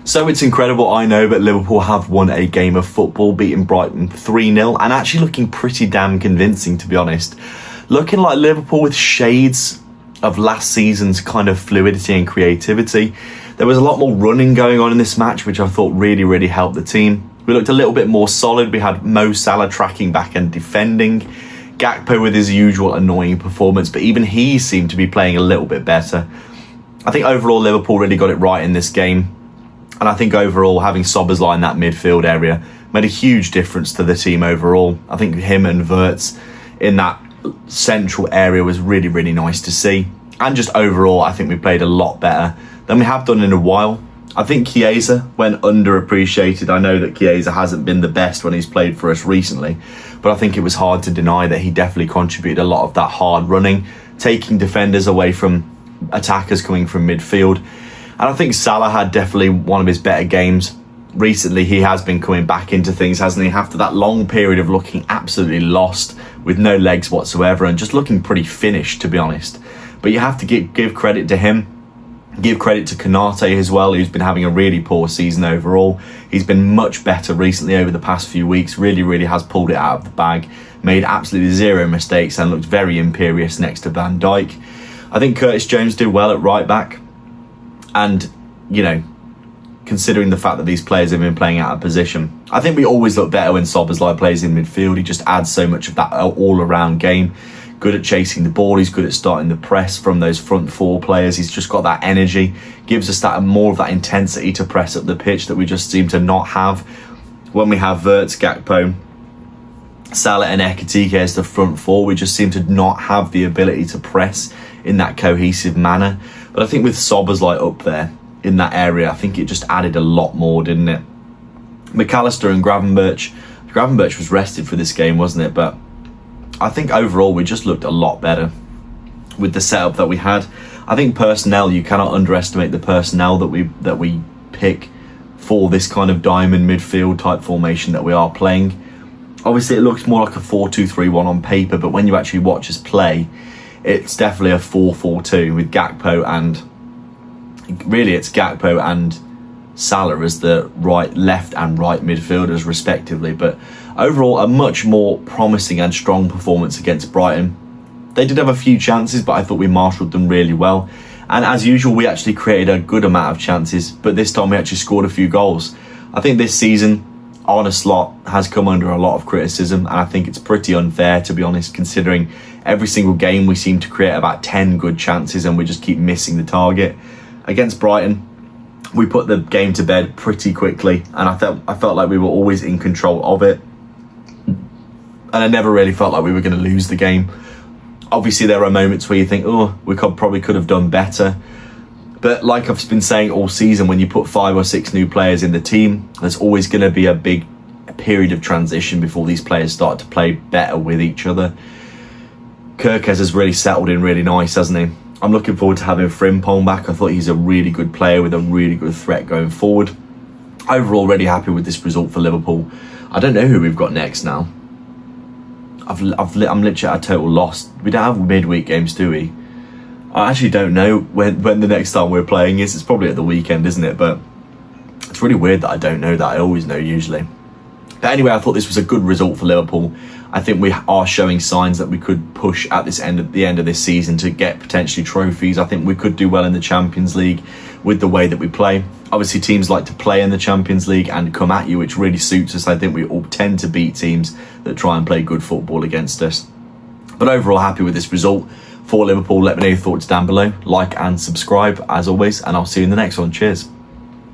So it's incredible, I know, but Liverpool have won a game of football, beating Brighton 3-0, and actually looking pretty damn convincing, to be honest. Looking like Liverpool with shades of last season's kind of fluidity and creativity. There was a lot more running going on in this match, which I thought really helped the team. We looked a little bit more solid. We had Mo Salah tracking back and defending. Gakpo with his usual annoying performance, but even he seemed to be playing a little bit better. I think overall Liverpool really got it right in this game. And I think overall, having Szoboszlai in that midfield area made a huge difference to the team overall. I think him and Wirtz in that central area was really nice to see. And just overall, I think we played a lot better than we have done in a while. I think Chiesa went underappreciated. I know that Chiesa hasn't been the best when he's played for us recently, but I think it was hard to deny that he definitely contributed a lot of that hard running, taking defenders away from attackers coming from midfield. And I think Salah had definitely one of his better games. Recently, he has been coming back into things, hasn't he? After that long period of looking absolutely lost with no legs whatsoever and just looking pretty finished, to be honest. But you have to give credit to him. Give credit to Konate as well, who's been having a really poor season overall. He's been much better recently over the past few weeks. Really has pulled it out of the bag. Made absolutely zero mistakes and looked very imperious next to Van Dijk. I think Curtis Jones did well at right back. And, you know, considering the fact that these players have been playing out of position, I think we always look better when Szoboszlai plays in midfield. He just adds so much of that all-around game. Good at chasing the ball. He's good at starting the press from those front four players. He's just got that energy. Gives us that more of that intensity to press up the pitch that we just seem to not have when we have Wirtz, Gakpo, Salah and Ekitike as the front four. We just seem to not have the ability to press in that cohesive manner. But I think with Szoboszlai up there in that area, I think it just added a lot more, didn't it? McAllister and Gravenberch was rested for this game, wasn't it? But I think overall we just looked a lot better with the setup that we had. I think personnel, you cannot underestimate the personnel that we pick for this kind of diamond midfield type formation that we are playing. Obviously, it looks more like a 4-2-3-1 on paper, but when you actually watch us play, it's definitely a 4-4-2 with Gakpo and Salah as the left and right midfielders respectively. But overall, a much more promising and strong performance against Brighton. They did have a few chances, but I thought we marshalled them really well. And as usual, we actually created a good amount of chances, but this time we actually scored a few goals. I think this season, Arne Slot has come under a lot of criticism, and I think it's pretty unfair, to be honest, considering every single game we seem to create about 10 good chances and we just keep missing the target. Against Brighton, we put the game to bed pretty quickly, and I felt like we were always in control of it, and I never really felt like we were going to lose the game. Obviously, there are moments where you think, oh, we probably could have done better. But like I've been saying all season, when you put 5 or 6 new players in the team, there's always going to be a big period of transition before these players start to play better with each other. Kerkez has really settled in really nice, hasn't he? I'm looking forward to having Frimpong back. I thought he's a really good player with a really good threat going forward. Overall, really happy with this result for Liverpool. I don't know who we've got next now. I'm literally at a total loss. We don't have midweek games, do we? I actually don't know when the next time we're playing is. It's probably at the weekend, isn't it? But it's really weird that I don't know that. I always know usually. But anyway, I thought this was a good result for Liverpool. I think we are showing signs that we could push at the end of this season to get potentially trophies. I think we could do well in the Champions League with the way that we play. Obviously, teams like to play in the Champions League and come at you, which really suits us. I think we all tend to beat teams that try and play good football against us. But overall, happy with this result for Liverpool. Let me know your thoughts down below. Like and subscribe as always, and I'll see you in the next one. Cheers.